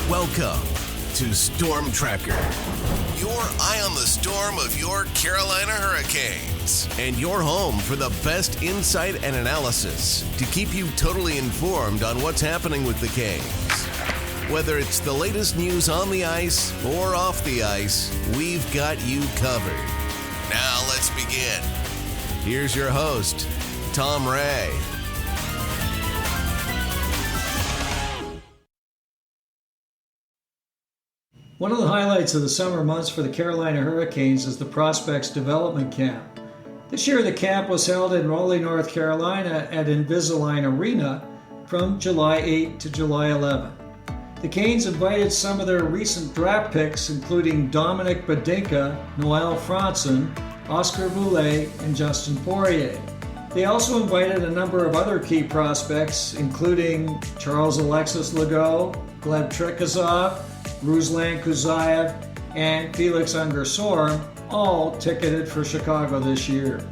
Welcome to stormTRacker, your eye on the storm of your Carolina Hurricanes, and your home for the best insight and analysis to keep you totally informed on what's happening with the Canes. Whether it's the latest news on the ice or off the ice, we've got you covered. Now let's begin. Here's your host, Tom Ray. One of the highlights of the summer months for the Carolina Hurricanes is the Prospects Development Camp. This year the camp was held in Raleigh, North Carolina at Invisalign Arena from July 8 to July 11. The Canes invited some of their recent draft picks, including Dominic Badinka, Noel Franzen, Oscar Boulay, and Justin Poirier. They also invited a number of other key prospects, including Charles-Alexis Legault, Gleb Trikozov, Ruslan Khazeyev, and Felix Unger-Sorm, all ticketed for Chicago this year.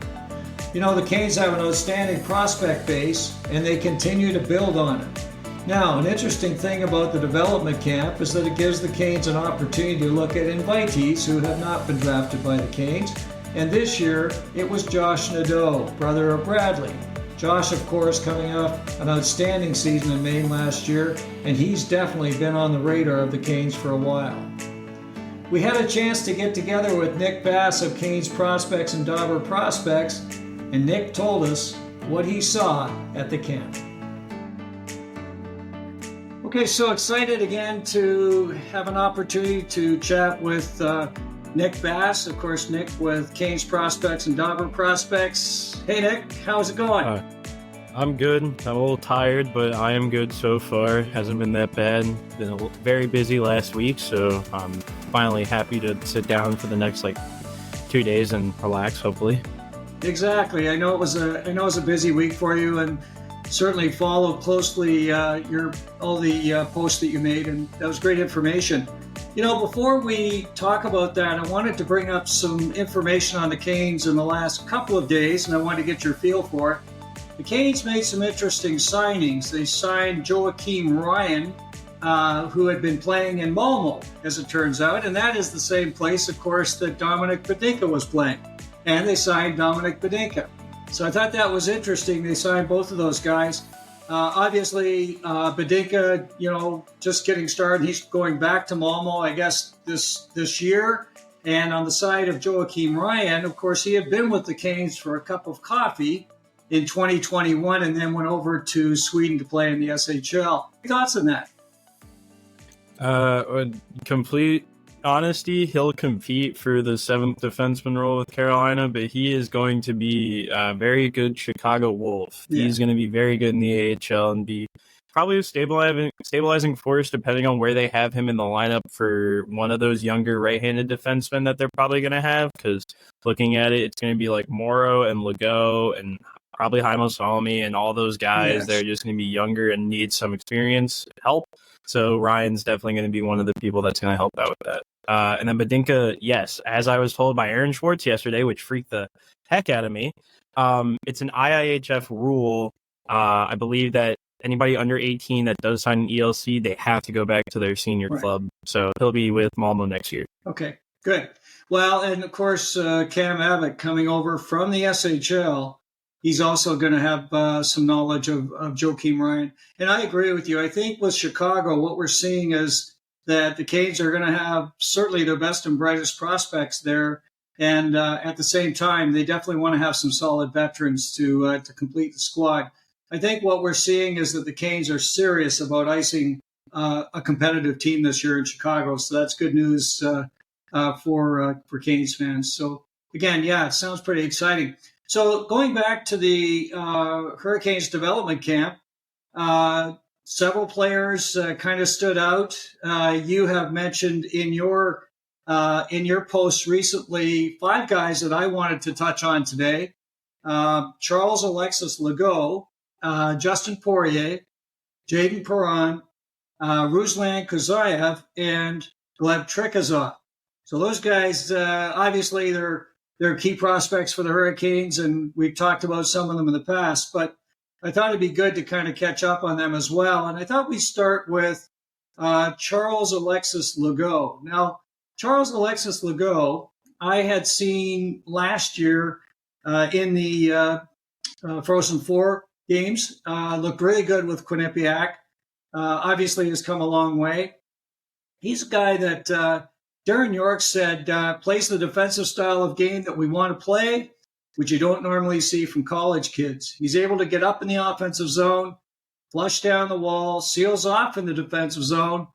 You know, the Canes have an outstanding prospect base, and they continue to build on it. Now, an interesting thing about the development camp is that it gives the Canes an opportunity to look at invitees who have not been drafted by the Canes, and this year it was Josh Nadeau, brother of Bradley. Josh, of course, coming off an outstanding season in Maine last year, and he's definitely been on the radar of the Canes for a while. We had a chance to get together with Nick Bass of Canes Prospects and Dobber Prospects, and Nick told us what he saw at the camp. Okay, so excited again to have an opportunity to chat with Nick Bass, of course, Nick with Canes Prospects and Dobber Prospects. Hey, Nick, how's it going? I'm good. I'm a little tired, but I am good so far. Hasn't been that bad. Been very busy last week, so I'm finally happy to sit down for the next 2 days and relax, hopefully. Exactly. I know it was a busy week for you, and certainly followed closely all the posts that you made, and that was great information. You know, before we talk about that, I wanted to bring up some information on the Canes in the last couple of days, and I wanted to get your feel for it. The Canes made some interesting signings. They signed Joakim Ryan, who had been playing in Malmo, as it turns out, and that is the same place, of course, that Dominic Badinka was playing. And they signed Dominic Badinka. So I thought that was interesting. They signed both of those guys. Obviously, Badinka, just getting started. He's going back to Malmo, I guess, this year. And on the side of Joakim Ryan, of course, he had been with the Canes for a cup of coffee in 2021 and then went over to Sweden to play in the SHL. Thoughts on that? Complete honesty, he'll compete for the seventh defenseman role with Carolina, but he is going to be a very good Chicago Wolf. Yeah. He's going to be very good in the AHL and be probably a stabilizing force depending on where they have him in the lineup for one of those younger right-handed defensemen that they're probably going to have, because looking at it, it's going to be like Morrow and Legault and probably Heimosalmi and all those guys. Yes. They're just going to be younger and need some experience help. So Ryan's definitely going to be one of the people that's going to help out with that. And then Badinka, yes, as I was told by Aaron Schwartz yesterday, which freaked the heck out of me, it's an IIHF rule. I believe that anybody under 18 that does sign an ELC, they have to go back to their senior club. So he'll be with Malmo next year. Okay, good. Well, and of course, Cam Abbott coming over from the SHL, he's also going to have some knowledge of Joakim Ryan. And I agree with you. I think with Chicago, what we're seeing is that the Canes are going to have certainly their best and brightest prospects there. And at the same time, they definitely want to have some solid veterans to complete the squad. I think what we're seeing is that the Canes are serious about icing a competitive team this year in Chicago. So that's good news for Canes fans. So again, yeah, it sounds pretty exciting. So going back to the Hurricanes development camp, several players kind of stood out. You have mentioned in your post recently 5 guys that I wanted to touch on today. Charles-Alexis Legault, Justin Poirier, Jayden Perron, Ruslan Khazeyev, and Gleb Trikozov. So those guys, obviously, they're key prospects for the Hurricanes, and we've talked about some of them in the past, but I thought it'd be good to kind of catch up on them as well. And I thought we'd start with Charles-Alexis Legault. Now, Charles-Alexis Legault, I had seen last year in the Frozen Four games. Looked really good with Quinnipiac. Obviously has come a long way. He's a guy that Darren York said plays the defensive style of game that we want to play, which you don't normally see from college kids. He's able to get up in the offensive zone, flush down the wall, seals off in the defensive zone,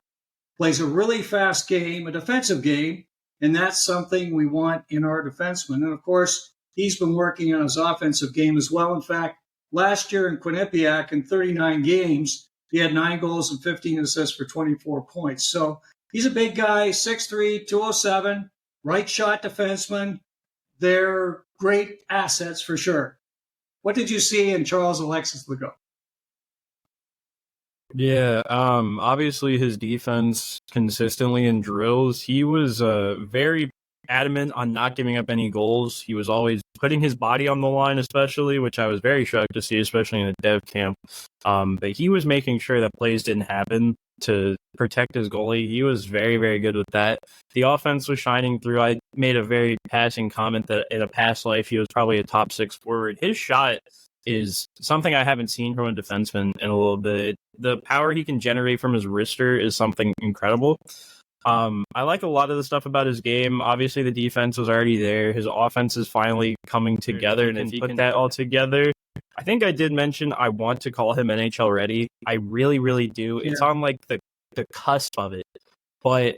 plays a really fast game, a defensive game, and that's something we want in our defensemen. And, of course, he's been working on his offensive game as well. In fact, last year in Quinnipiac, in 39 games, he had 9 goals and 15 assists for 24 points. So he's a big guy, 6'3", 207, right shot defenseman. They're great assets for sure. What did you see in Charles-Alexis Legault? Yeah, obviously his defense consistently in drills, he was very adamant on not giving up any goals. He was always putting his body on the line, especially, which I was very shocked to see, especially in the dev camp. But he was making sure that plays didn't happen to protect his goalie. He was very, very good with that. The offense was shining through. I made a very passing comment that in a past life, he was probably a top 6 forward. His shot is something I haven't seen from a defenseman in a little bit. The power he can generate from his wrister is something incredible. I like a lot of the stuff about his game. Obviously, the defense was already there. His offense is finally coming together, and if he put that all together, I think I did mention I want to call him NHL ready. I really, really do. Yeah. It's on like the cusp of it. But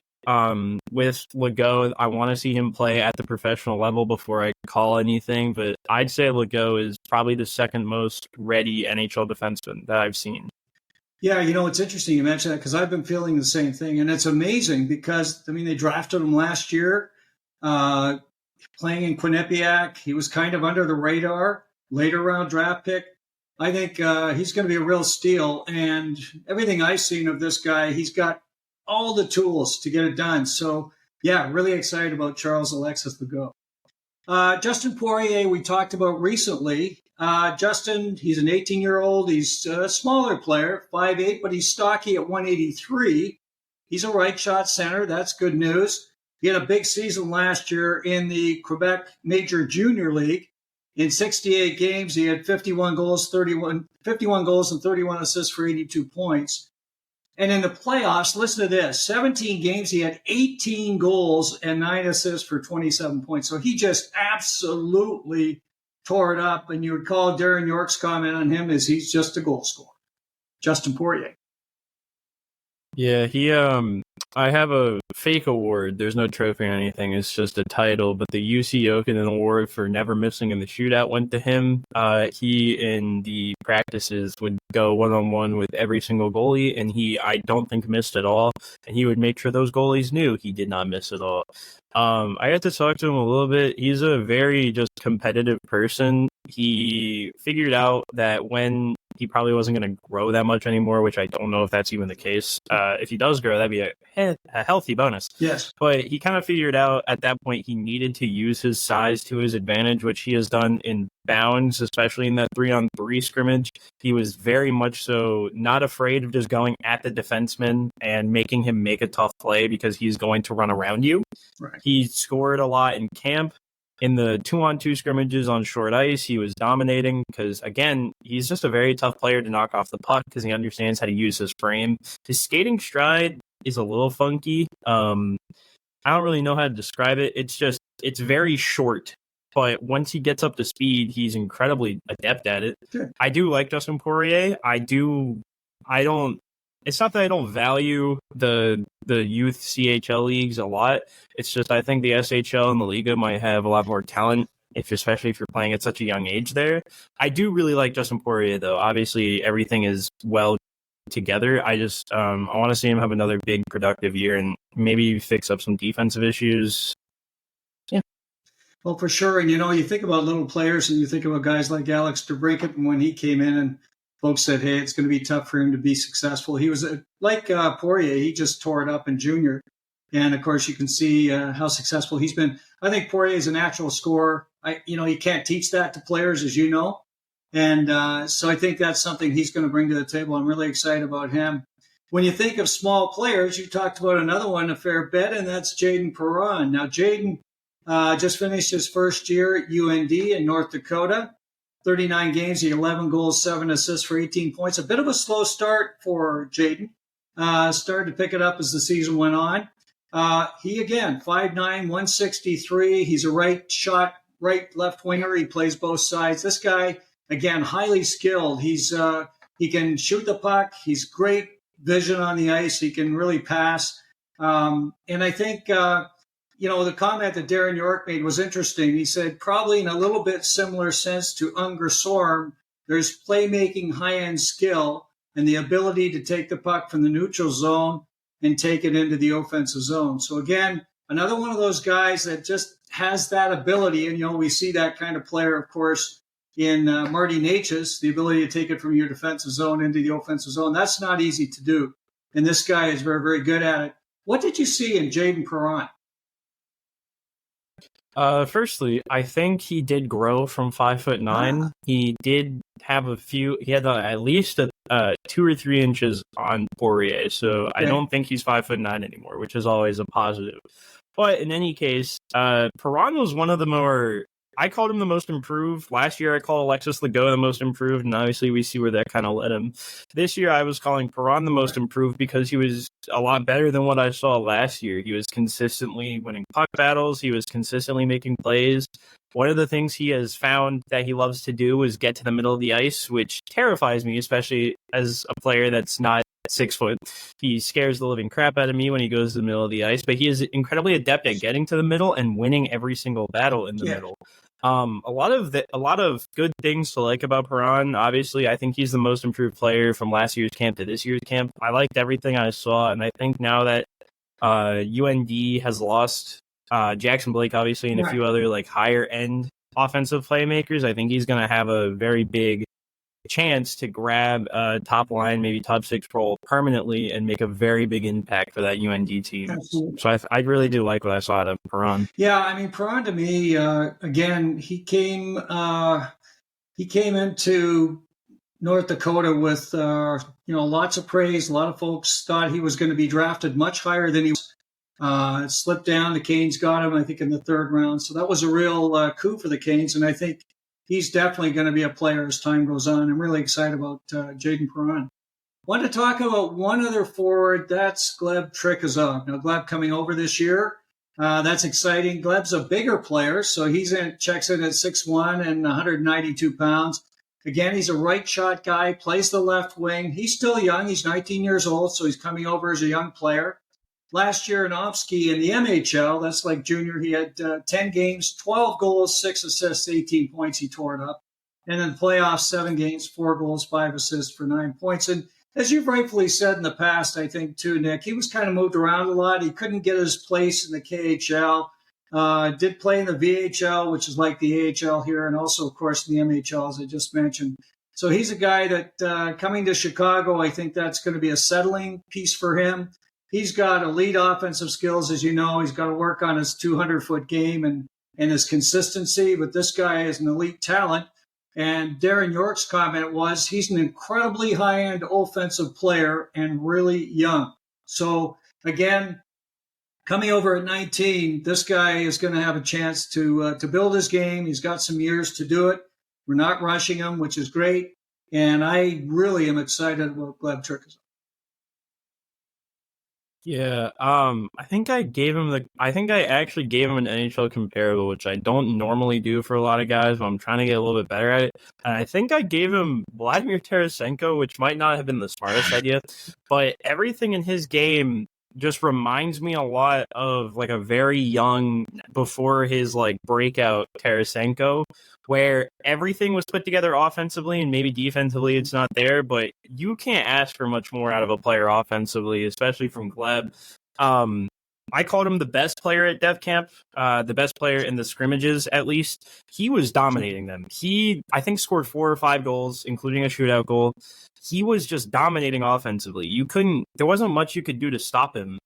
with Legault, I want to see him play at the professional level before I call anything. But I'd say Legault is probably the second most ready NHL defenseman that I've seen. Yeah, it's interesting you mentioned that because I've been feeling the same thing. And it's amazing because, they drafted him last year, playing in Quinnipiac. He was kind of under the radar, later round draft pick. I think he's going to be a real steal. And everything I've seen of this guy, he's got all the tools to get it done. So, yeah, really excited about Charles-Alexis Legault. Justin Poirier, we talked about recently. Justin, he's an 18-year-old. He's a smaller player, 5'8", but he's stocky at 183. He's a right shot center. That's good news. He had a big season last year in the Quebec Major Junior League. In 68 games, he had 51 goals and 31 assists for 82 points. And in the playoffs, listen to this, 17 games, he had 18 goals and 9 assists for 27 points. So he just absolutely tore it up. And you recall Darren York's comment on him is he's just a goal scorer. Justin Poirier. Yeah, I have a fake award. There's no trophy or anything. It's just a title. But the UC Jokinen Award for never missing in the shootout went to him. He, in the practices, would go one-on-one with every single goalie, and I don't think, missed at all. And he would make sure those goalies knew he did not miss at all. I got to talk to him a little bit. He's a very just competitive person. He figured out that when he probably wasn't going to grow that much anymore, which I don't know if that's even the case. If he does grow, that'd be a healthy bonus. Yes. But he kind of figured out at that point he needed to use his size to his advantage, which he has done in bounds, especially in that 3-on-3 scrimmage. He was very much so not afraid of just going at the defenseman and making him make a tough play because he's going to run around you. Right. He scored a lot in camp. In the 2-on-2 scrimmages on short ice, he was dominating because, again, he's just a very tough player to knock off the puck because he understands how to use his frame. His skating stride is a little funky. I don't really know how to describe it. It's very short, but once he gets up to speed, he's incredibly adept at it. Sure. I do like Justin Poirier. It's not that I don't value the youth CHL leagues a lot. It's just I think the SHL and the Liga might have a lot more talent, especially if you're playing at such a young age there. I do really like Justin Poirier, though. Obviously, everything is well together. I just I want to see him have another big productive year and maybe fix up some defensive issues. Yeah. Well, for sure. And, you think about little players and you think about guys like Alex DeBrincat when he came in and folks said, hey, it's going to be tough for him to be successful. He was like Poirier. He just tore it up in junior. And, of course, you can see how successful he's been. I think Poirier is a natural scorer. You can't teach that to players, as you know. And so I think that's something he's going to bring to the table. I'm really excited about him. when you think of small players, you talked about another one a fair bit, and that's Jayden Perron. Now, Jayden just finished his first year at UND in North Dakota. 39 games, he 11 goals, 7 assists for 18 points. A bit of a slow start for Jayden. Started to pick it up as the season went on. He, again, 5'9", 163. He's a right-left winger. He plays both sides. This guy, again, highly skilled. He can shoot the puck. He's great vision on the ice. He can really pass. And I think, the comment that Darren York made was interesting. He said, probably in a little bit similar sense to Unger-Sorm, there's playmaking high-end skill and the ability to take the puck from the neutral zone and take it into the offensive zone. So again, another one of those guys that just has that ability. And, we see that kind of player, of course, in Marty Necas, the ability to take it from your defensive zone into the offensive zone. That's not easy to do. And this guy is very, very good at it. What did you see in Jayden Perron? Firstly, I think he did grow from 5'9". He did have he had at least 2 or 3 inches on Poirier. So okay. I don't think he's 5'9" anymore, which is always a positive. But in any case, Perron was one of the more, I called him the most improved. Last year, I called Alexis Legault the most improved, and obviously we see where that kind of led him. This year, I was calling Perron the most improved because he was a lot better than what I saw last year. He was consistently winning puck battles. He was consistently making plays. One of the things he has found that he loves to do is get to the middle of the ice, which terrifies me, especially as a player that's not 6 foot. He scares the living crap out of me when he goes to the middle of the ice, but he is incredibly adept at getting to the middle and winning every single battle in the middle. A lot of good things to like about Perron. Obviously, I think he's the most improved player from last year's camp to this year's camp. I liked everything I saw, and I think now that UND has lost Jackson Blake, obviously, and a few other higher end offensive playmakers, I think he's going to have a very big chance to grab a top line, maybe top 6 role permanently and make a very big impact for that UND team. Absolutely. So I really do like what I saw out of Perron. Yeah, I mean, Perron to me, again, he came into North Dakota with lots of praise. A lot of folks thought he was going to be drafted much higher than he was. Slipped down. The Canes got him, I think, in the 3rd round. So that was a real coup for the Canes, and I think he's definitely going to be a player as time goes on. I'm really excited about Jayden Perron. Want to talk about one other forward, that's Gleb Trikozov. Now, Gleb coming over this year, that's exciting. Gleb's a bigger player, so checks in at 6'1" and 192 pounds. Again, he's a right shot guy, plays the left wing. He's still young. He's 19 years old, so he's coming over as a young player. Last year in Omsky in the MHL, that's like junior, he had 10 games, 12 goals, 6 assists, 18 points. He tore it up. And then playoffs, 7 games, 4 goals, 5 assists for 9 points. And as you've rightfully said in the past, I think too, Nick, he was kind of moved around a lot. He couldn't get his place in the KHL. Did play in the VHL, which is like the AHL here, and also, of course, in the MHL, as I just mentioned. So he's a guy that coming to Chicago, I think that's going to be a settling piece for him. He's got elite offensive skills, as you know. He's got to work on his 200-foot game and his consistency, but this guy is an elite talent. And Darren York's comment was he's an incredibly high-end offensive player and really young. So, again, coming over at 19, this guy is going to have a chance to build his game. He's got some years to do it. We're not rushing him, which is great. And I really am excited about Gleb Trikozov. Yeah, I think I actually gave him an NHL comparable, which I don't normally do for a lot of guys, but I'm trying to get a little bit better at it. And I think I gave him Vladimir Tarasenko, which might not have been the smartest idea, but everything in his game just reminds me a lot of a very young, before his breakout Tarasenko, where everything was put together offensively and maybe defensively it's not there, but you can't ask for much more out of a player offensively, especially from Gleb. I called him the best player at Dev Camp, the best player in the scrimmages, at least. He was dominating them. He, I think, scored 4 or 5 goals, including a shootout goal. He was just dominating offensively. There wasn't much you could do to stop him.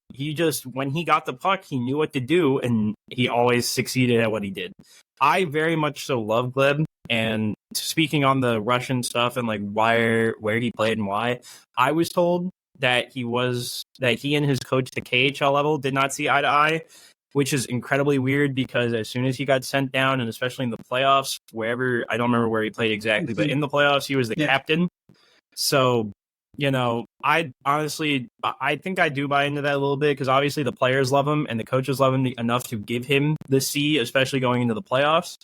When he got the puck, he knew what to do, and he always succeeded at what he did. I very much so love Gleb, and speaking on the Russian stuff and where he played and why, I was told that he and his coach, the KHL level, did not see eye to eye, which is incredibly weird because as soon as he got sent down, and especially in the playoffs, wherever, I don't remember where he played exactly, but in the playoffs, he was the captain. So, I honestly, I think I do buy into that a little bit because obviously the players love him and the coaches love him enough to give him the C, especially going into the playoffs.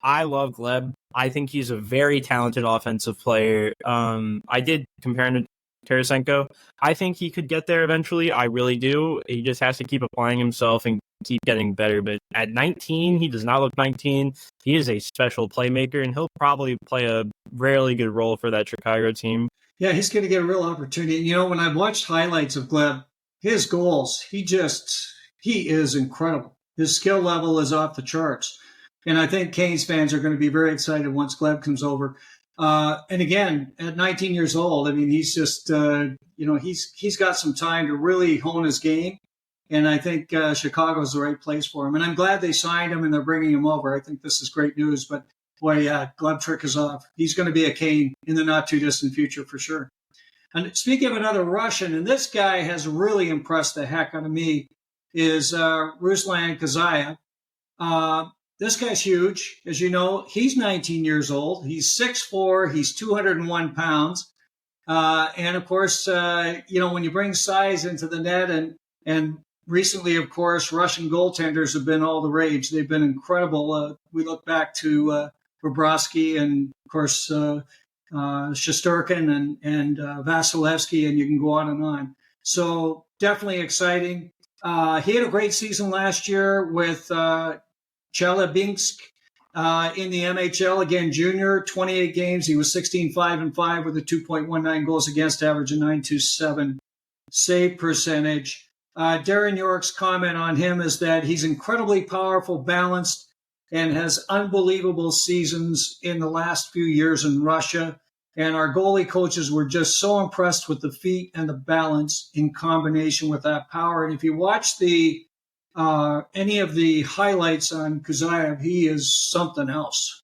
I love Gleb. I think he's a very talented offensive player. I did compare him to Tarasenko. I think he could get there eventually. I really do. He just has to keep applying himself and keep getting better. But at 19, he does not look 19. He is a special playmaker, and he'll probably play a really good role for that Chicago team. Yeah, he's going to get a real opportunity. When I've watched highlights of Gleb, his goals, he is incredible. His skill level is off the charts. And I think Canes fans are going to be very excited once Gleb comes over. And again, at 19 years old, I mean, he's just, he's got some time to really hone his game. And I think Chicago is the right place for him. And I'm glad they signed him and they're bringing him over. I think this is great news. But boy, yeah, Gleb Trikozov, he's going to be a Cane in the not too distant future for sure. And speaking of another Russian, and this guy has really impressed the heck out of me, is Ruslan Khazeyev. This guy's huge. As you know, he's 19 years old. He's 6'4". He's 201 pounds. And, of course, when you bring size into the net and recently, of course, Russian goaltenders have been all the rage. They've been incredible. We look back to Bobrovsky and, of course, Shesterkin and Vasilevsky, and you can go on and on. So definitely exciting. He had a great season last year with Chelyabinsk in the MHL, again, junior, 28 games. He was 16-5-5 with a 2.19 goals against average and 927 save percentage. Darren York's comment on him is that he's incredibly powerful, balanced, and has unbelievable seasons in the last few years in Russia. And our goalie coaches were just so impressed with the feet and the balance in combination with that power. And if you watch any of the highlights on Khazeyev, he is something else.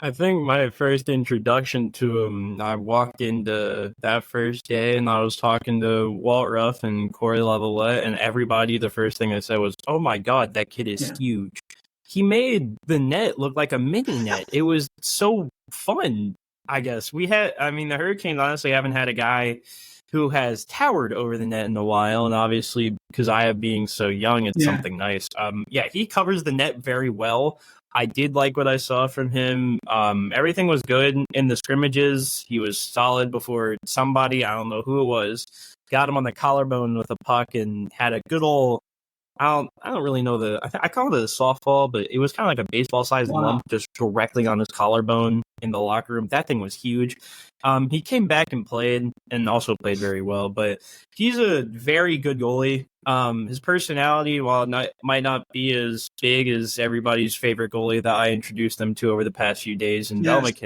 I think my first introduction to him, I walked into that first day and I was talking to Walt Ruff and Corey Lavalette, and everybody, the first thing I said was, "Oh my God, that kid is huge." He made the net look like a mini net. It was so fun, I guess. The Hurricanes honestly haven't had a guy who has towered over the net in a while, and obviously, Khazeyev being so young, it's something nice. He covers the net very well. I did like what I saw from him. Everything was good in the scrimmages. He was solid before somebody, I don't know who it was, got him on the collarbone with a puck and had a good old, I don't really know I call it a softball, but it was kind of like a baseball-sized lump just directly on his collarbone in the locker room. That thing was huge. He came back and played, and also played very well, but he's a very good goalie. His personality, while it might not be as big as everybody's favorite goalie that I introduced them to over the past few days in Dominic,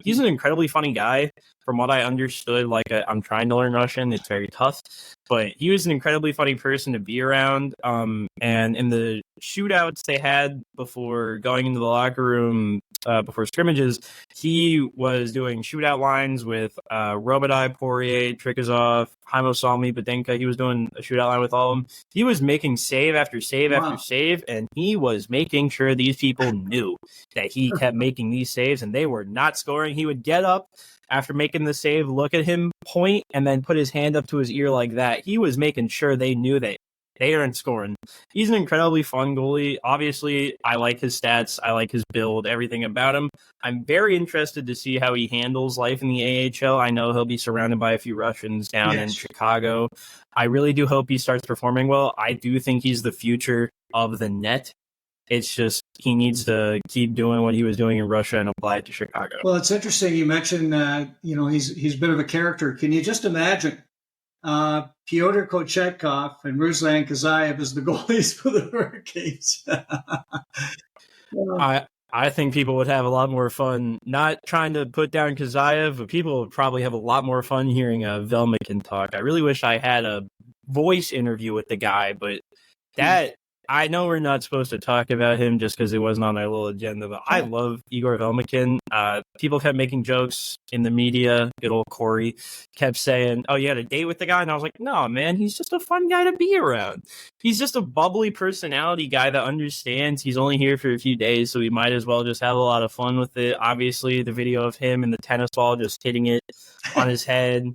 he's an incredibly funny guy. From what I understood, I'm trying to learn Russian. It's very tough, but he was an incredibly funny person to be around. And in the shootouts they had before going into the locker room, before scrimmages, he was doing shootout lines with Robitaille, Poirier, Trikozov, Heimosalmi, Badinka. He was doing a shootout line with all of them. He was making save after save after save, and he was making sure these people knew that he kept making these saves, and they were not scoring. He would get up after making the save, look at him, point, and then put his hand up to his ear like that. He was making sure they knew that they aren't scoring. He's an incredibly fun goalie. Obviously, I like his stats. I like his build, everything about him. I'm very interested to see how he handles life in the AHL. I know he'll be surrounded by a few Russians down in Chicago. I really do hope he starts performing well. I do think he's the future of the net. It's just he needs to keep doing what he was doing in Russia and apply it to Chicago. Well, it's interesting you mentioned he's a bit of a character. Can you just imagine Pyotr Kochetkov and Ruslan Khazeyev as the goalies for the Hurricanes? I think people would have a lot more fun not trying to put down Khazeyev, but people would probably have a lot more fun hearing Velmikin talk. I really wish I had a voice interview with the guy, but that I know we're not supposed to talk about him just because it wasn't on our little agenda, but I love Igor Velmikin. People kept making jokes in the media. Good old Corey kept saying, "Oh, you had a date with the guy?" And I was like, "No, man, he's just a fun guy to be around. He's just a bubbly personality guy that understands he's only here for a few days, so we might as well just have a lot of fun with it." Obviously, the video of him and the tennis ball just hitting it on his head.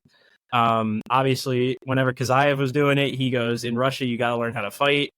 Obviously, whenever Khazeyev was doing it, he goes, "In Russia, you got to learn how to fight."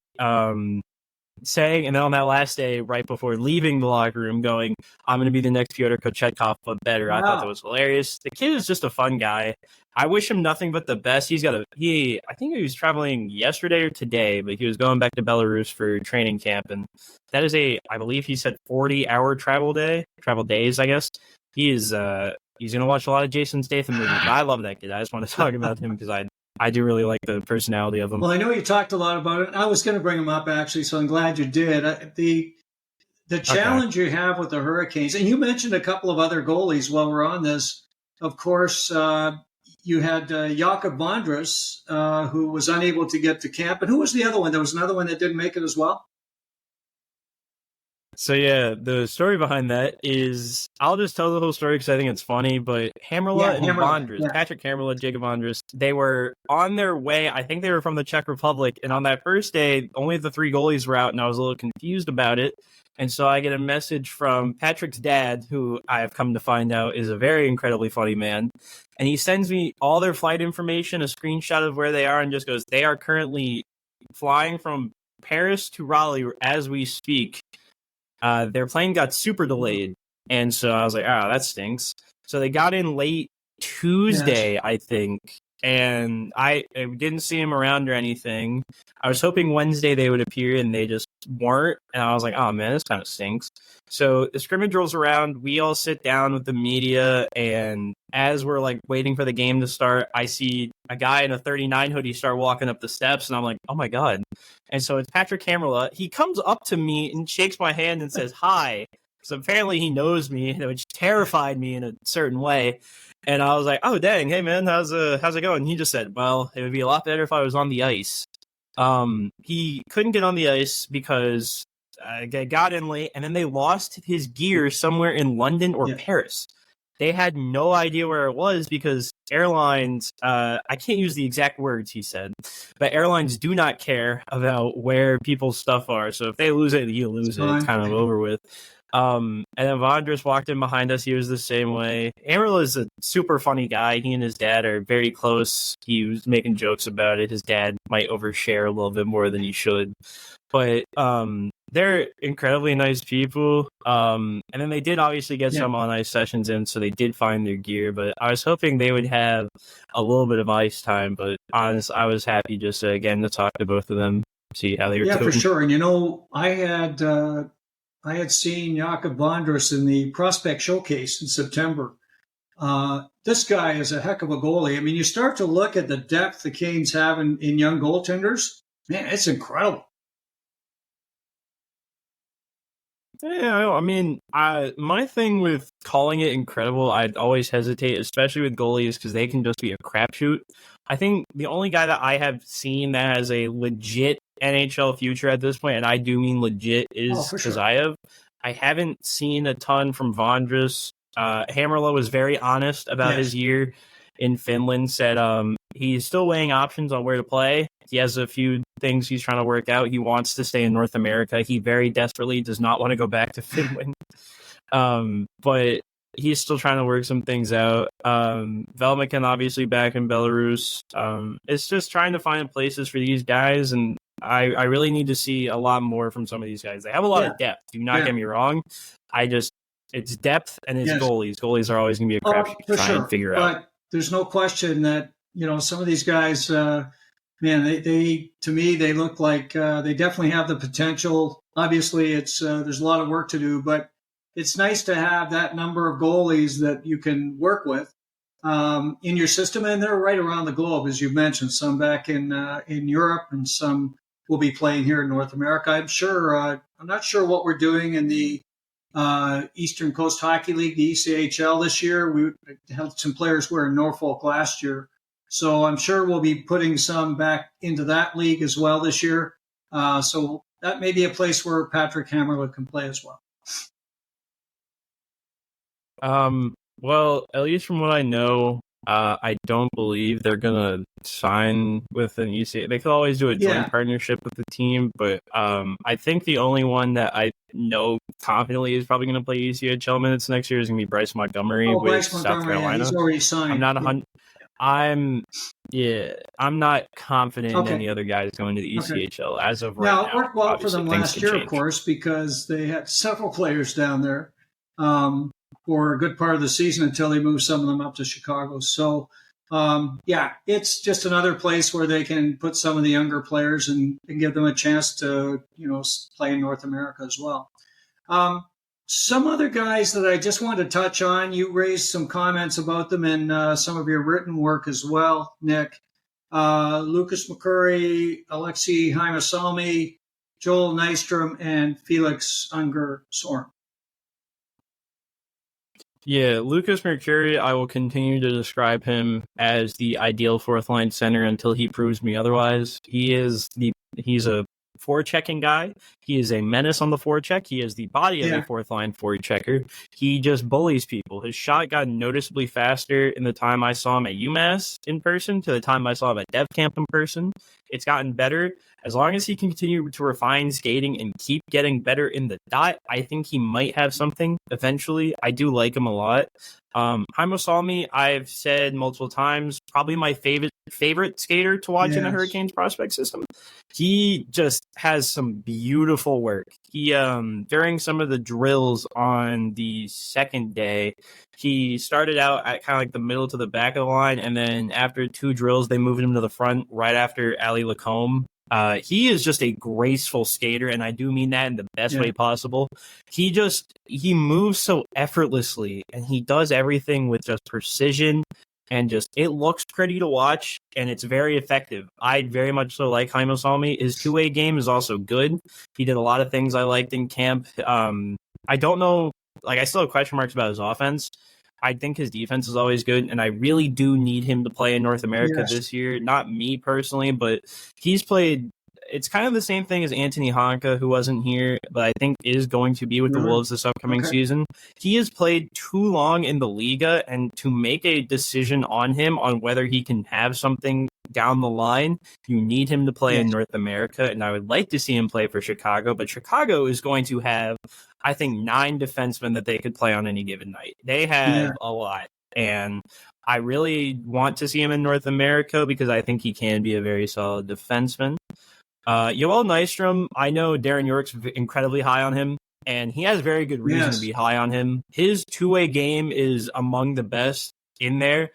Saying, and then on that last day, right before leaving the locker room, going, "I'm going to be the next Pyotr Kochetkov, but better." Wow. I thought that was hilarious. The kid is just a fun guy. I wish him nothing but the best. I think he was traveling yesterday or today, but he was going back to Belarus for training camp, and that is I believe he said 40-hour travel days, I guess. He's going to watch a lot of Jason Statham movies. I love that kid. I just want to talk about him because I do really like the personality of him. Well, I know you talked a lot about it. I was going to bring him up, actually, so I'm glad you did. The challenge you have with the Hurricanes, and you mentioned a couple of other goalies while we're on this. Of course, you had Jakub Vondras, who was unable to get to camp. And who was the other one? There was another one that didn't make it as well? So, yeah, the story behind that is, I'll just tell the whole story because I think it's funny, but Hamrla and Vondras, Patrick Hamrla, Jacob Vondras, they were on their way. I think they were from the Czech Republic. And on that first day, only the 3 goalies were out, and I was a little confused about it. And so I get a message from Patrick's dad, who I have come to find out is a very incredibly funny man. And he sends me all their flight information, a screenshot of where they are, and just goes, "They are currently flying from Paris to Raleigh as we speak. Their plane got super delayed." And so I was like, "Oh, that stinks." So they got in late Tuesday, I think. And I didn't see him around or anything. I was hoping Wednesday they would appear, and they just weren't. And I was like, "Oh, man, this kind of stinks." So the scrimmage rolls around. We all sit down with the media. And as we're like waiting for the game to start, I see a guy in a 39 hoodie start walking up the steps. And I'm like, "Oh, my God." And so it's Patrick Hamrla. He comes up to me and shakes my hand and says, "Hi." So apparently he knows me, which terrified me in a certain way. And I was like, "Oh, dang. Hey, man, how's it going?" He just said, "Well, it would be a lot better if I was on the ice." He couldn't get on the ice because they got in late, and then they lost his gear somewhere in London or Paris. They had no idea where it was because airlines, I can't use the exact words he said, but airlines do not care about where people's stuff are. So if they lose it, you lose it. It's kind of over with. And then Vondras walked in behind us. He was the same way. Hamrla is a super funny guy. He and his dad are very close. He was making jokes about it. His dad might overshare a little bit more than he should. But they're incredibly nice people. And then they did obviously get some on-ice sessions in, so they did find their gear. But I was hoping they would have a little bit of ice time. But honestly, I was happy just, again, to talk to both of them, see how they were doing. Yeah, for sure. And, I had seen Jakub Vondras in the Prospect Showcase in September. This guy is a heck of a goalie. I mean, you start to look at the depth the Canes have in young goaltenders. Man, it's incredible. Yeah, I mean, my thing with calling it incredible, I'd always hesitate, especially with goalies, because they can just be a crapshoot. I think the only guy that I have seen that has a legit NHL future at this point, and I do mean legit, is Khazeyev. Sure. I haven't seen a ton from Vondras. Hamrla was very honest about his year in Finland, said he's still weighing options on where to play. He has a few things he's trying to work out. He wants to stay in North America. He very desperately does not want to go back to Finland. But he's still trying to work some things out. Velmikin obviously back in Belarus. It's just trying to find places for these guys, and I really need to see a lot more from some of these guys. They have a lot of depth. Do not get me wrong. It's depth and it's goalies. Goalies are always going to be a crapshoot to try and figure out. But there's no question that, some of these guys, they to me, they look like they definitely have the potential. Obviously, it's there's a lot of work to do, but it's nice to have that number of goalies that you can work with in your system, and they're right around the globe, as you mentioned. Some back in Europe, and some will be playing here in North America. I'm not sure what we're doing in the Eastern Coast Hockey League, the ECHL, this year. We had some players who were in Norfolk last year, so I'm sure we'll be putting some back into that league as well this year. So that may be a place where Patrick Hammerwood can play as well. Well, at least from what I know, I don't believe they're gonna sign with an ECHL. They could always do a joint partnership with the team, but I think the only one that I know confidently is probably gonna play ECHL minutes next year is gonna be Bryce Montgomery with South Carolina. He's already signed. I'm not 100. I'm not confident in any other guys going to the ECHL as of right now. Now, it worked well for them last year, of course, because they had several players down there for a good part of the season until they moved some of them up to Chicago. So, it's just another place where they can put some of the younger players and give them a chance to, play in North America as well. Some other guys that I just wanted to touch on, you raised some comments about them in some of your written work as well, Nick. Lucas Mercuri, Aleksi Heimosalmi, Joel Nystrom, and Felix Unger-Sorm. Yeah, Lucas Mercuri, I will continue to describe him as the ideal fourth line center until he proves me otherwise. He's a forechecking guy. He is a menace on the forecheck. He has the body of a fourth line forechecker. He just bullies people. His shot got noticeably faster in the time I saw him at UMass in person to the time I saw him at Dev Camp in person. It's gotten better. As long as he can continue to refine skating and keep getting better in the dot, I think he might have something eventually. I do like him a lot. Heimosalmi, I've said multiple times, probably my favorite skater to watch in the Hurricanes prospect system. He just has some beautiful work. He during some of the drills on the second day, he started out at kind of like the middle to the back of the line, and then after 2 drills, they moved him to the front right after Ali Lacombe. He is just a graceful skater, and I do mean that in the best way possible. He moves so effortlessly, and he does everything with just precision, and just it looks pretty to watch, and it's very effective. I very much so like Heimosalmi. His two-way game is also good. He did a lot of things I liked in camp. I don't know, I still have question marks about his offense. I think his defense is always good, and I really do need him to play in North America this year. Not me personally, but he's played. It's kind of the same thing as Anthony Honka, who wasn't here, but I think is going to be with the Wolves this upcoming season. He has played too long in the Liga, and to make a decision on him on whether he can have something down the line, you need him to play in North America, and I would like to see him play for Chicago, but Chicago is going to have, I think, 9 defensemen that they could play on any given night. They have a lot, and I really want to see him in North America because I think he can be a very solid defenseman. Joel Nystrom, I know Darren York's incredibly high on him, and he has very good reason to be high on him. His two-way game is among the best in there.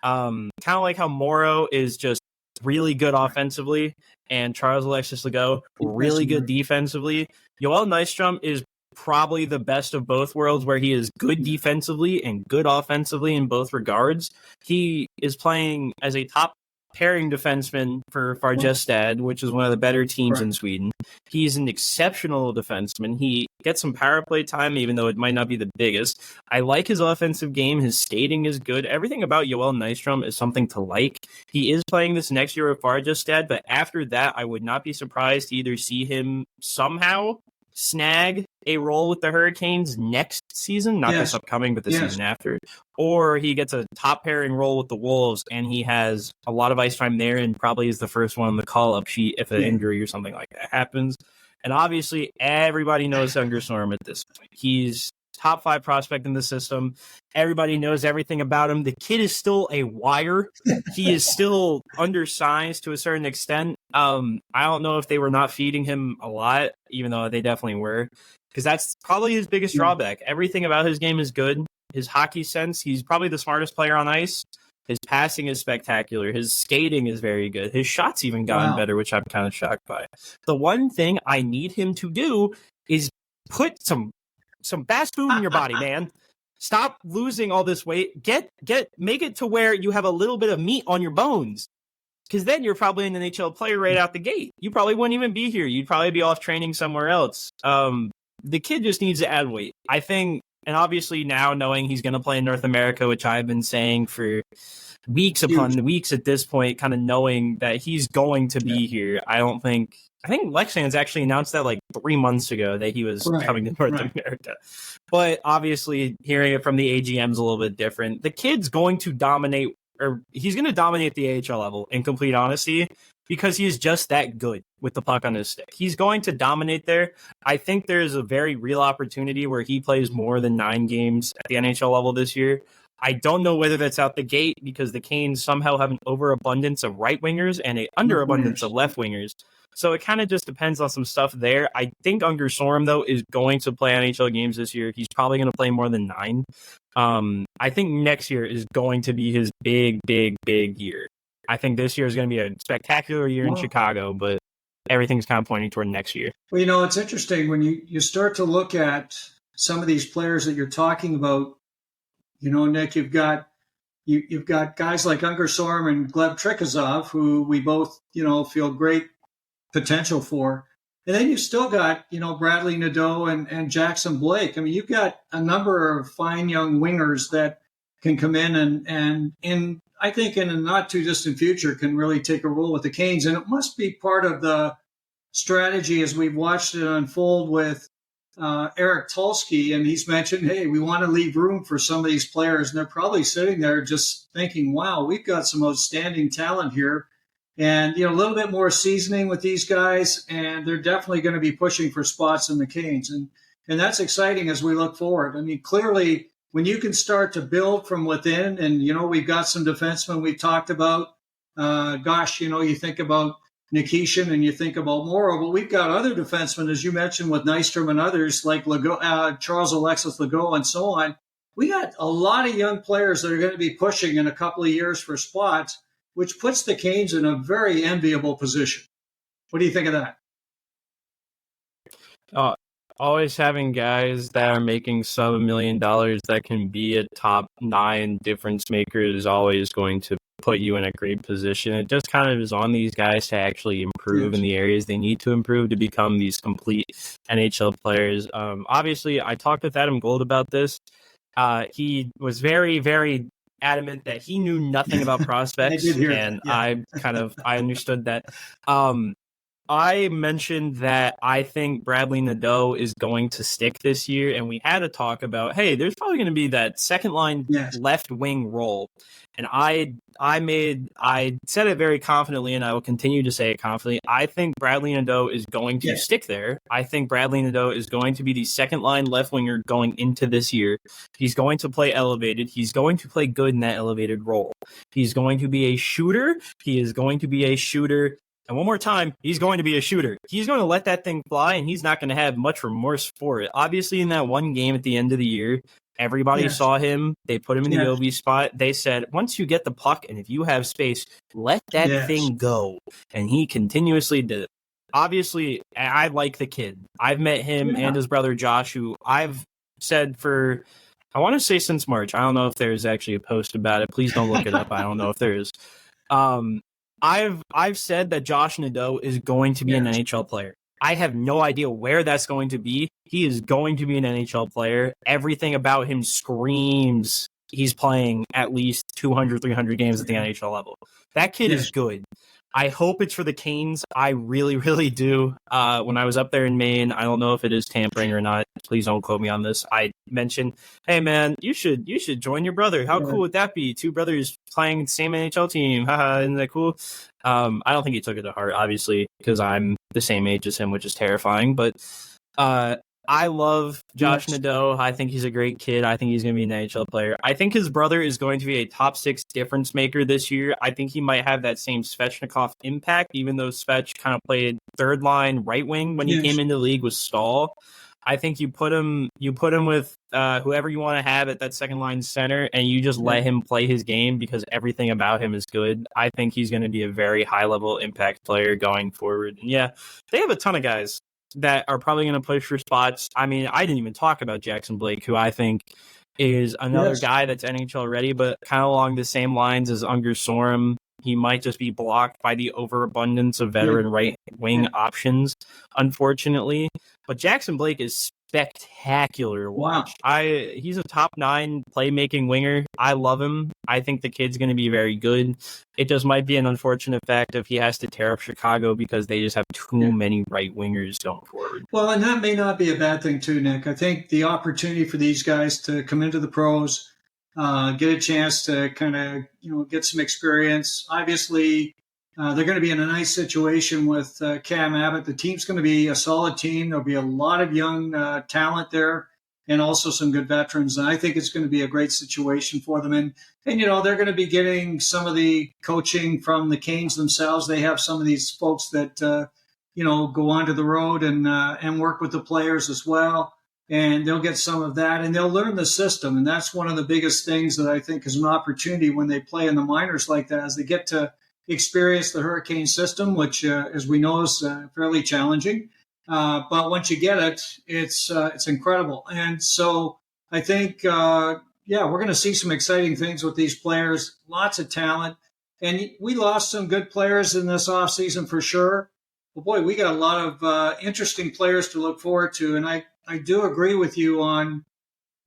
Kind of like how Morrow is just really good offensively, and Charles-Alexis Legault really good defensively. Joel Nystrom is probably the best of both worlds, where he is good defensively and good offensively in both regards. He is playing as a top pairing defenseman for Farjestad, which is one of the better teams in Sweden. He's an exceptional defenseman. He gets some power play time, even though it might not be the biggest. I like his offensive game. His skating is good. Everything about Joel Nystrom is something to like. He is playing this next year with Farjestad, but after that, I would not be surprised to either see him somehow snag a role with the Hurricanes next season, not this upcoming, but the season after, or he gets a top pairing role with the Wolves and he has a lot of ice time there and probably is the first one on the call-up sheet if an injury or something like that happens. And obviously everybody knows Unger-Sorm at this point. He's top 5 prospect in the system. Everybody knows everything about him. The kid is still a wire. He is still undersized to a certain extent. I don't know if they were not feeding him a lot, even though they definitely were, because that's probably his biggest drawback. Everything about his game is good. His hockey sense, he's probably the smartest player on ice. His passing is spectacular. His skating is very good. His shots even gotten better, which I'm kind of shocked by. The one thing I need him to do is put some fast food in your body, man. Stop losing all this weight. Make it to where you have a little bit of meat on your bones. Because then you're probably an NHL player right out the gate. You probably wouldn't even be here. You'd probably be off training somewhere else. The kid just needs to add weight, I think. And obviously now knowing he's going to play in North America, which I've been saying for weeks upon weeks at this point, kind of knowing that he's going to be here, I I think Lexans actually announced that like 3 months ago that he was coming to North America. But obviously, hearing it from the AGM is a little bit different. The kid's going to dominate, or he's going to dominate the AHL level, in complete honesty, because he is just that good with the puck on his stick. He's going to dominate there. I think there's a very real opportunity where he plays more than 9 games at the NHL level this year. I don't know whether that's out the gate because the Canes somehow have an overabundance of right wingers and an underabundance of left wingers. So it kind of just depends on some stuff there. I think Unger-Sorm, though, is going to play NHL games this year. He's probably going to play more than 9. I think next year is going to be his big year. I think this year is going to be a spectacular year in Chicago, but everything's kind of pointing toward next year. Well, it's interesting when you start to look at some of these players that you're talking about. Nick, you've got guys like Unger-Sorm and Gleb Trikozov, who we both, feel great potential for. And then you've still got, Bradley Nadeau and Jackson Blake. I mean, you've got a number of fine young wingers that can come in and I think in a not too distant future can really take a role with the Canes. And it must be part of the strategy as we've watched it unfold with Eric Tulsky, and he's mentioned, hey, we want to leave room for some of these players. And they're probably sitting there just thinking, wow, we've got some outstanding talent here. And, a little bit more seasoning with these guys, and they're definitely going to be pushing for spots in the Canes. And that's exciting as we look forward. I mean, clearly, when you can start to build from within, and, we've got some defensemen we've talked about. You think about Nikishin and you think about Morrow, but we've got other defensemen, as you mentioned, with Nystrom and others like Legault, Charles-Alexis Legault and so on. We got a lot of young players that are going to be pushing in a couple of years for spots, which puts the Canes in a very enviable position. What do you think of that? Always having guys that are making sub $1 million that can be a top 9 difference maker is always going to put you in a great position. It just kind of is on these guys to actually improve in the areas they need to improve to become these complete NHL players. Obviously, I talked with Adam Gold about this. He was very, very adamant that he knew nothing about prospects, and I understood that. I mentioned that I think Bradley Nadeau is going to stick this year, and we had a talk about, hey, there's probably going to be that second line left wing role. And I said it very confidently, and I will continue to say it confidently. I think Bradley Nadeau is going to stick there. I think Bradley Nadeau is going to be the second line left winger going into this year. He's going to play elevated. He's going to play good in that elevated role. He's going to be a shooter. He is going to be a shooter. And one more time, he's going to be a shooter. He's going to let that thing fly, and he's not going to have much remorse for it. Obviously, in that one game at the end of the year, everybody saw him. They put him in the OB spot. They said, once you get the puck and if you have space, let that thing go. And he continuously did it. Obviously, I like the kid. I've met him and his brother Josh, who I've said for, I want to say since March. I don't know if there's actually a post about it. Please don't look it up. I don't know if there is. I've said that Josh Nadeau is going to be an NHL player. I have no idea where that's going to be. He is going to be an NHL player. Everything about him screams he's playing at least 200, 300 games at the NHL level. That kid is good. I hope it's for the Canes. I really, really do. When I was up there in Maine, I don't know if it is tampering or not. Please don't quote me on this. I mentioned, hey man, you should join your brother. How cool would that be? 2 brothers playing the same NHL team. Haha, isn't that cool? I don't think he took it to heart, obviously, because I'm the same age as him, which is terrifying. But I love Josh Nadeau. I think he's a great kid. I think he's going to be an NHL player. I think his brother is going to be a top 6 difference maker this year. I think he might have that same Svechnikov impact, even though Svech kind of played third line right wing when he came into the league with Stahl. I think you put him with whoever you want to have at that second line center, and you just let him play his game because everything about him is good. I think he's going to be a very high level impact player going forward. And they have a ton of guys that are probably going to push for spots. I mean, I didn't even talk about Jackson Blake, who I think is another guy that's NHL ready, but kind of along the same lines as Unger-Sorm. He might just be blocked by the overabundance of veteran right wing options, unfortunately. But Jackson Blake is spectacular Wow. watch. He's a top 9 playmaking winger. I love him. I think the kid's going to be very good. It just might be an unfortunate fact if he has to tear up Chicago because they just have too many right wingers going forward. Well, and that may not be a bad thing too, Nick. I think the opportunity for these guys to come into the pros, get a chance to kind of, get some experience. Obviously, they're going to be in a nice situation with Cam Abbott. The team's going to be a solid team. There'll be a lot of young talent there and also some good veterans. And I think it's going to be a great situation for them. And they're going to be getting some of the coaching from the Canes themselves. They have some of these folks that, go onto the road and work with the players as well. And they'll get some of that, and they'll learn the system. And that's one of the biggest things that I think is an opportunity when they play in the minors like that, is they get to experience the Hurricane system, which, as we know, is fairly challenging. But once you get it, it's incredible. And so I think, we're going to see some exciting things with these players, lots of talent. And we lost some good players in this offseason for sure. But boy, we got a lot of interesting players to look forward to. And I do agree with you on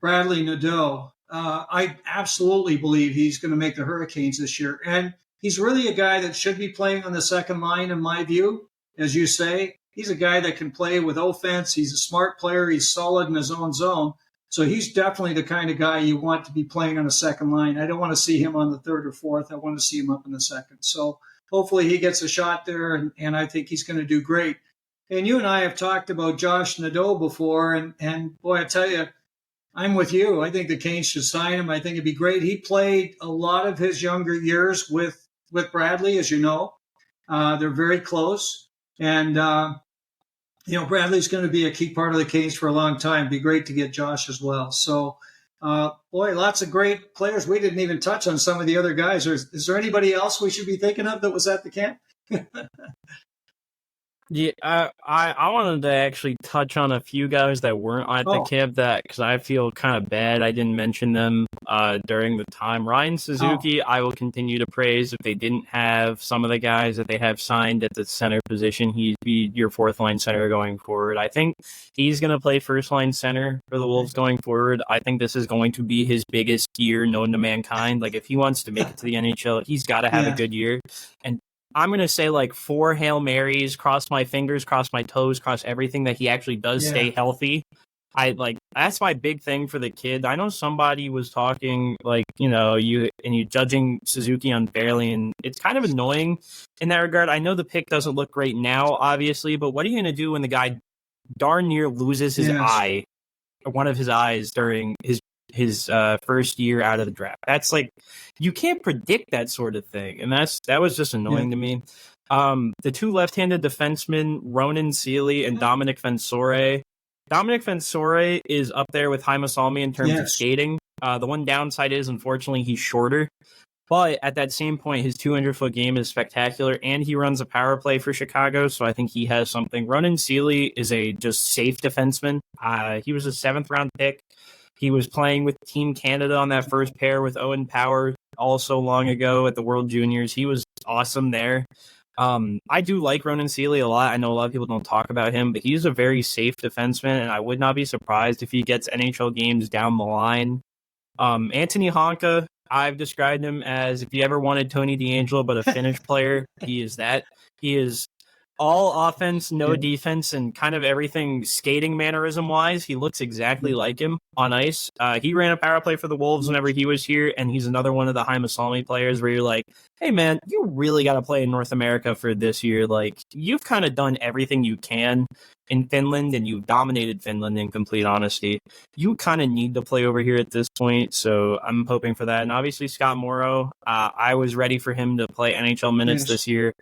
Bradley Nadeau. I absolutely believe he's going to make the Hurricanes this year. And he's really a guy that should be playing on the second line, in my view. As you say, he's a guy that can play with offense. He's a smart player. He's solid in his own zone. So he's definitely the kind of guy you want to be playing on the second line. I don't want to see him on the third or fourth. I want to see him up in the second. So hopefully he gets a shot there, and I think he's going to do great. And you and I have talked about Josh Nadeau before, and boy, I tell you, I'm with you. I think the Canes should sign him. I think it'd be great. He played a lot of his younger years with Bradley, as you know. They're very close. And, Bradley's going to be a key part of the Canes for a long time. It'd be great to get Josh as well. So, lots of great players. We didn't even touch on some of the other guys. Is there anybody else we should be thinking of that was at the camp? Yeah, I wanted to actually touch on a few guys that weren't at the camp because I feel kind of bad I didn't mention them during the time. Ryan Suzuki, I will continue to praise. If they didn't have some of the guys that they have signed at the center position, he'd be your fourth line center going forward. I think he's going to play first line center for the Wolves going forward. I think this is going to be his biggest year known to mankind. Like, if he wants to make it to the NHL, he's got to have a good year. And I'm going to say 4 Hail Marys, cross my fingers, cross my toes, cross everything that he actually does stay healthy. That's my big thing for the kid. I know somebody was talking you judging Suzuki unfairly, and it's kind of annoying in that regard. I know the pick doesn't look great now, obviously, but what are you going to do when the guy darn near loses his eye, or one of his eyes during his first year out of the draft? That's you can't predict that sort of thing, and that was just annoying to me. The 2 left-handed defensemen, Ronan Seeley and Dominic Fensore. Dominic Fensore is up there with Heimosalmi in terms of skating. The one downside is, unfortunately, he's shorter. But at that same point, his 200-foot game is spectacular, and he runs a power play for Chicago, so I think he has something. Ronan Seeley is a just safe defenseman. He was a 7th-round pick. He was playing with Team Canada on that first pair with Owen Power so long ago at the World Juniors. He was awesome there. I do like Ronan Seeley a lot. I know a lot of people don't talk about him, but he's a very safe defenseman, and I would not be surprised if he gets NHL games down the line. Anthony Honka, I've described him as, if you ever wanted Tony DeAngelo but a Finnish player, he is that. He is all offense, no defense, and kind of everything skating mannerism-wise. He looks exactly like him on ice. He ran a power play for the Wolves whenever he was here, and he's another one of the Heimosalmi players where you're like, hey, man, you really got to play in North America for this year. You've kind of done everything you can in Finland, and you've dominated Finland in complete honesty. You kind of need to play over here at this point, so I'm hoping for that. And obviously, Scott Morrow, I was ready for him to play NHL minutes this year.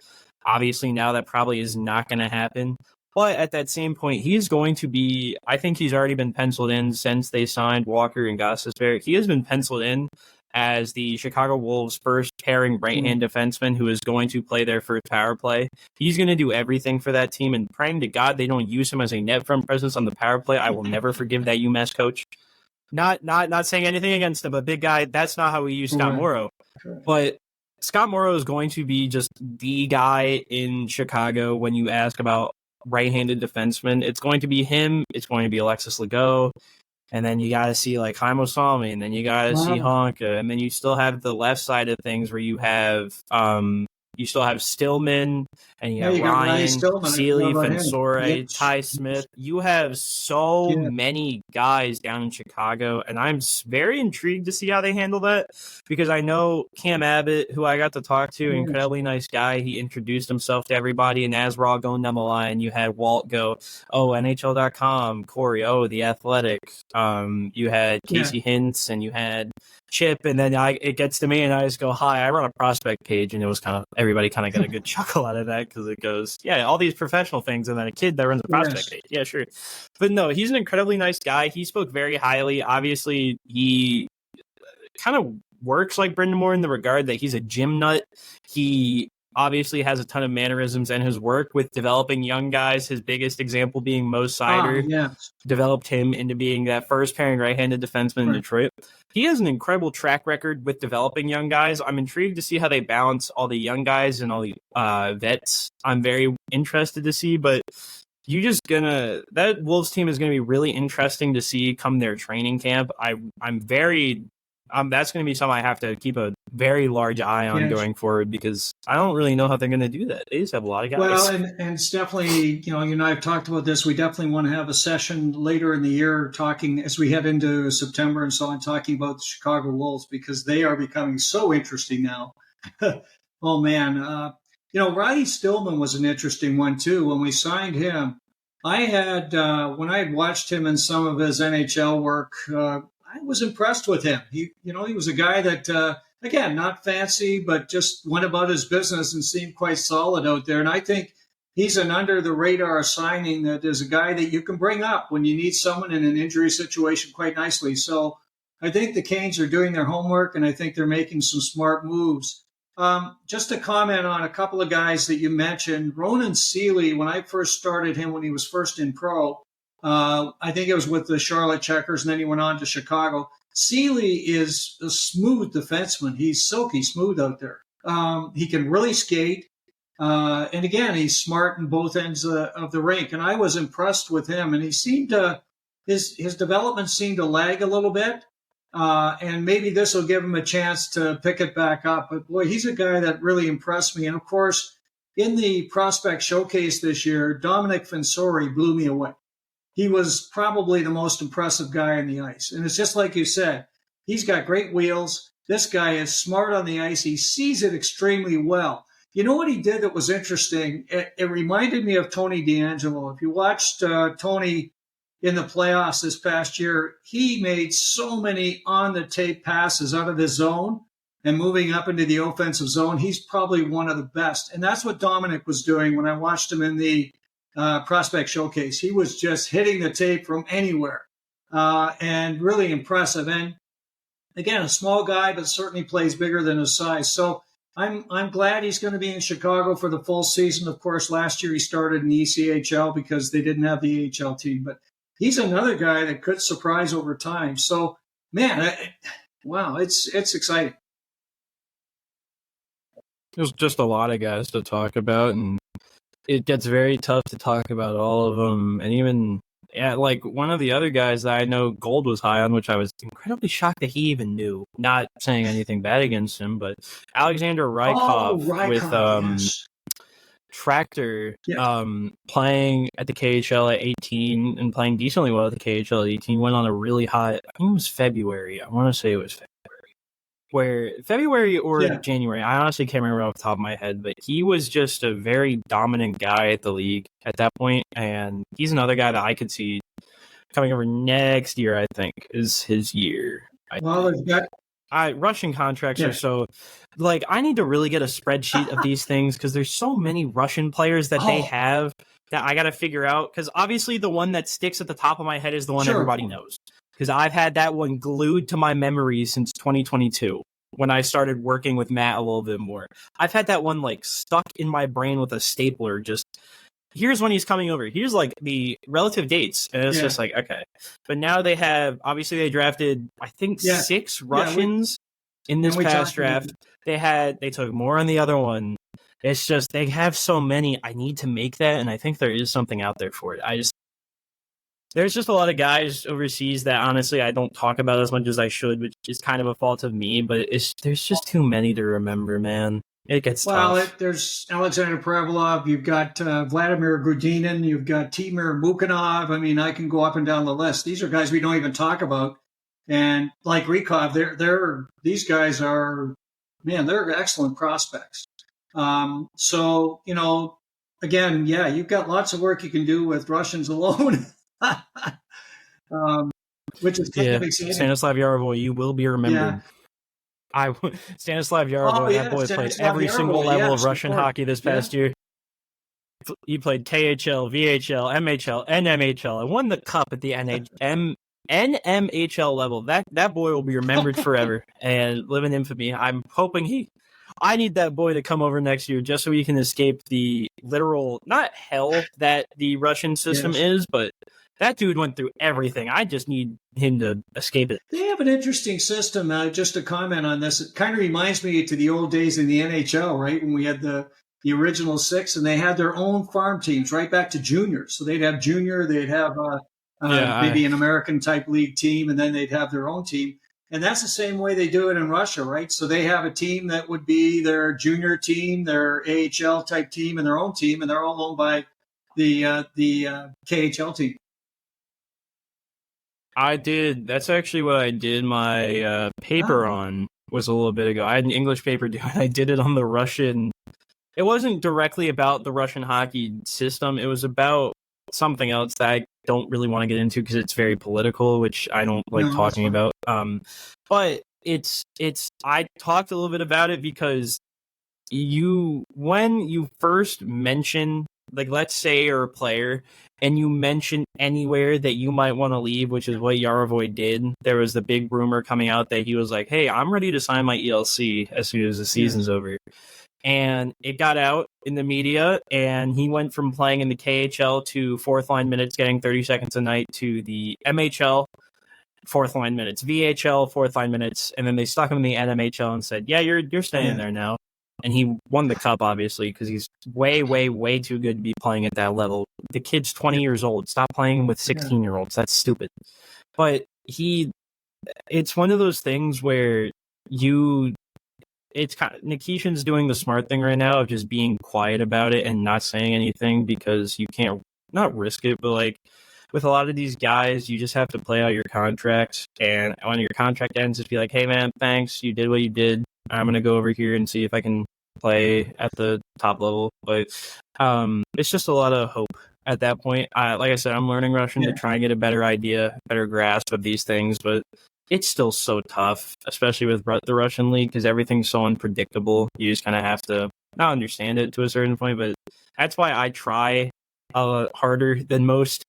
Obviously, now that probably is not going to happen. But at that same point, he's going to be, I think he's already been penciled in since they signed Walker and Gostisbehere. He has been penciled in as the Chicago Wolves' first pairing right-hand defenseman who is going to play their first power play. He's going to do everything for that team, and praying to God they don't use him as a net front presence on the power play. I will never forgive that UMass coach. Not saying anything against him, but big guy, that's not how we use Scott Morrow. But Scott Morrow is going to be just the guy in Chicago when you ask about right-handed defenseman. It's going to be him. It's going to be Alexis Legault. And then you got to see like Heimosalmi, and then you got to see Honka. And then you still have the left side of things where you have you still have Stillman, and you have Ryan, Seeley, Fensore, Ty Smith. You have so many guys down in Chicago, and I'm very intrigued to see how they handle that, because I know Cam Abbott, who I got to talk to, incredibly nice guy. He introduced himself to everybody, and as we're all going down the line, you had Walt go, oh, NHL.com, Corey, oh, The Athletic. You had Casey Hintz, and you had Chip, and then it gets to me, and I just go, hi, I run a prospect page, and it was kind of, everybody kind of got a good chuckle out of that, because it goes, all these professional things, and then a kid that runs a prospect page. Yeah, sure. But no, he's an incredibly nice guy. He spoke very highly. Obviously, he kind of works like Brendan Moore in the regard that he's a gym nut. He obviously has a ton of mannerisms, and his work with developing young guys, his biggest example being Mo Seider, developed him into being that first pairing right-handed defenseman in Detroit. He has an incredible track record with developing young guys. I'm intrigued to see how they balance all the young guys and all the vets. I'm very interested to see, but that Wolves team is gonna be really interesting to see come their training camp. That's going to be something I have to keep a very large eye on going forward, because I don't really know how they're going to do that. They just have a lot of guys. Well, and it's definitely, you and I have talked about this. We definitely want to have a session later in the year talking as we head into September and so on, talking about the Chicago Wolves, because they are becoming so interesting now. Oh, man. Riley Stillman was an interesting one, too. When we signed him, I had, when I had watched him in some of his NHL work, I was impressed with him. He was a guy that, again, not fancy, but just went about his business and seemed quite solid out there. And I think he's an under-the-radar signing that is a guy that you can bring up when you need someone in an injury situation quite nicely. So I think the Canes are doing their homework, and I think they're making some smart moves. Just to comment on a couple of guys that you mentioned, Ronan Seeley, when I first started him when he was first in pro, I think it was with the Charlotte Checkers, and then he went on to Chicago. Seeley is a smooth defenseman. He's silky smooth out there. He can really skate. And again, he's smart in both ends of the rink. And I was impressed with him. And he seemed to, his development seemed to lag a little bit. And maybe this will give him a chance to pick it back up. But boy, he's a guy that really impressed me. And of course, in the prospect showcase this year, Dominic Fensore blew me away. He was probably the most impressive guy on the ice. And it's just like you said, he's got great wheels. This guy is smart on the ice. He sees it extremely well. You know what he did that was interesting? It reminded me of Tony DeAngelo. If you watched Tony in the playoffs this past year, he made so many on-the-tape passes out of his zone and moving up into the offensive zone. He's probably one of the best. And that's what Dominic was doing when I watched him in the prospect showcase. He was just hitting the tape from anywhere and really impressive. And again, a small guy, but certainly plays bigger than his size. So I'm glad he's going to be in Chicago for the full season. Of course, last year he started in the ECHL because they didn't have the AHL team, but he's another guy that could surprise over time. So, man, wow, it's exciting. There's just a lot of guys to talk about, and it gets very tough to talk about all of them. And even, like one of the other guys that I know Gold was high on, which I was incredibly shocked that he even knew. Not saying anything bad against him, but Alexander Rykov with Tractor playing at the KHL at 18 and playing decently well at the KHL at 18, went on a really hot, I think it was February. I want to say it was February or January. I honestly can't remember off the top of my head, but he was just a very dominant guy at the league at that point, and he's another guy that I could see coming over next year. I think is his year. Russian contracts are so, like, I need to really get a spreadsheet of these things, because there's so many Russian players that they have that I got to figure out, because obviously the one that sticks at the top of my head is the one everybody knows. Because I've had that one glued to my memory since 2022, when I started working with Matt a little bit more. I've had that one like stuck in my brain with a stapler. Just here's when he's coming over. Here's like the relative dates, and it's just like, okay. But now they have, obviously they drafted, I think 6 Russians in this past draft. They took more on the other one. It's just they have so many. I need to make that, and I think there is something out there for it. There's just a lot of guys overseas that honestly I don't talk about as much as I should, which is kind of a fault of me. But there's just too many to remember, man. It gets tough. There's Alexander Prevalov. You've got Vladimir Grudinin. You've got Timur Mukanov. I mean, I can go up and down the list. These are guys we don't even talk about. And like Rykov, these guys are, man, they're excellent prospects. So, again, yeah, you've got lots of work you can do with Russians alone, which is kind of exciting. Stanislav Yarovoy, you will be remembered. Yeah. Stanislav Yarovoy, that boy played every single level of Russian hockey this past year. He played KHL, VHL, MHL, NMHL, and won the cup at the NMHL level. That boy will be remembered forever and live in infamy. I'm hoping I need that boy to come over next year just so he can escape the literal, not hell that the Russian system is, but that dude went through everything. I just need him to escape it. They have an interesting system. Just to comment on this, it kind of reminds me to the old days in the NHL, right? When we had the original six, and they had their own farm teams right back to junior. So they'd have junior, they'd have maybe an American-type league team, and then they'd have their own team. And that's the same way they do it in Russia, right? So they have a team that would be their junior team, their AHL-type team, and their own team, and they're all owned by the KHL team. That's actually what I did my paper on was a little bit ago. I had an English paper due, and I did it on the Russian. It wasn't directly about the Russian hockey system. It was about something else that I don't really want to get into because it's very political, which I don't like talking about. But I talked a little bit about it because when you first mention, like, let's say you're a player and you mention anywhere that you might want to leave, which is what Yarovoy did. There was the big rumor coming out that he was like, hey, I'm ready to sign my ELC as soon as the season's over. And it got out in the media, and he went from playing in the KHL to fourth line minutes, getting 30 seconds a night, to the MHL, fourth line minutes, VHL, fourth line minutes, and then they stuck him in the NMHL and said, yeah, you're staying there now. And he won the cup, obviously, because he's way, way, way too good to be playing at that level. The kid's 20 years old. Stop playing with 16-year-olds. That's stupid. But it's one of those things where Nikishin's doing the smart thing right now of just being quiet about it and not saying anything because you can't, not risk it, but like with a lot of these guys, you just have to play out your contracts. And when your contract ends, just be like, hey, man, thanks. You did what you did. I'm going to go over here and see if I can play at the top level. But it's just a lot of hope at that point. Like I said, I'm learning Russian to try and get a better idea, better grasp of these things. But it's still so tough, especially with the Russian league, because everything's so unpredictable. You just kind of have to not understand it to a certain point. But that's why I try harder than most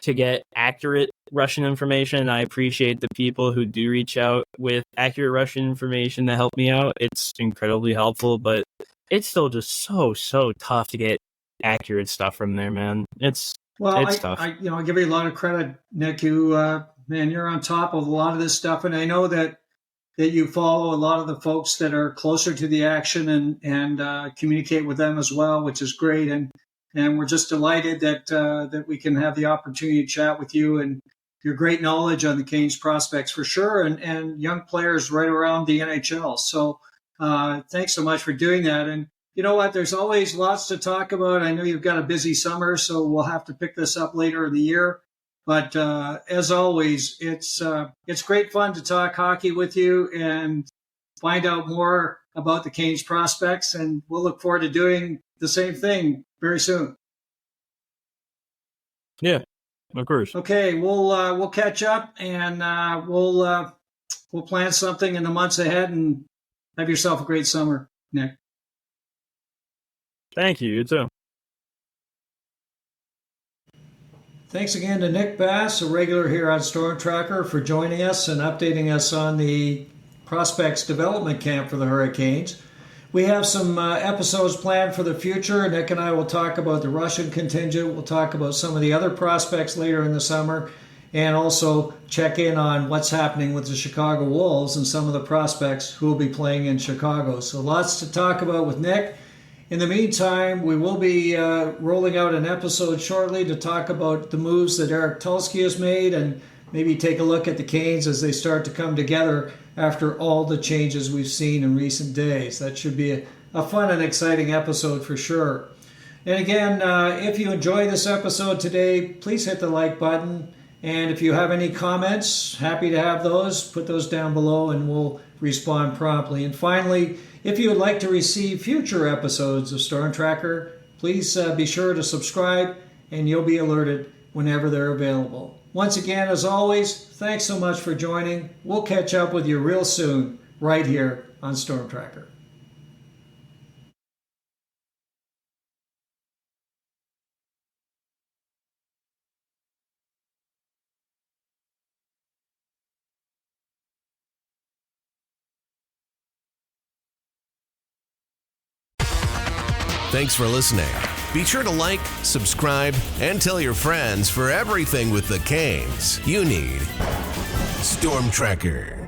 to get accurate Russian information. I appreciate the people who do reach out with accurate Russian information to help me out. It's incredibly helpful, but it's still just so tough to get accurate stuff from there, man. It's tough. I give you a lot of credit, Nick. You're on top of a lot of this stuff, and I know that you follow a lot of the folks that are closer to the action and communicate with them as well, which is great. And we're just delighted that we can have the opportunity to chat with you and your great knowledge on the Canes prospects for sure, and young players right around the NHL. So thanks so much for doing that. And you know what? There's always lots to talk about. I know you've got a busy summer, so we'll have to pick this up later in the year. But as always, it's great fun to talk hockey with you and find out more about the Canes prospects. And we'll look forward to doing the same thing very soon. Yeah, of course. Okay, we'll catch up and we'll plan something in the months ahead, and have yourself a great summer, Nick. Thank you. You too. Thanks again to Nick Bass, a regular here on stormTRacker, for joining us and updating us on the prospects development camp for the Hurricanes. We have some episodes planned for the future. Nick and I will talk about the Russian contingent. We'll talk about some of the other prospects later in the summer, and also check in on what's happening with the Chicago Wolves and some of the prospects who will be playing in Chicago. So lots to talk about with Nick. In the meantime, we will be rolling out an episode shortly to talk about the moves that Eric Tulsky has made and maybe take a look at the Canes as they start to come together after all the changes we've seen in recent days. That should be a fun and exciting episode for sure. And again, if you enjoy this episode today, please hit the like button. And if you have any comments, happy to have those. Put those down below and we'll respond promptly. And finally, if you would like to receive future episodes of stormTRacker, please be sure to subscribe and you'll be alerted whenever they're available. Once again, as always, thanks so much for joining. We'll catch up with you real soon, right here on stormTRacker. Thanks for listening. Be sure to like, subscribe, and tell your friends for everything with the Canes. You need stormTRacker.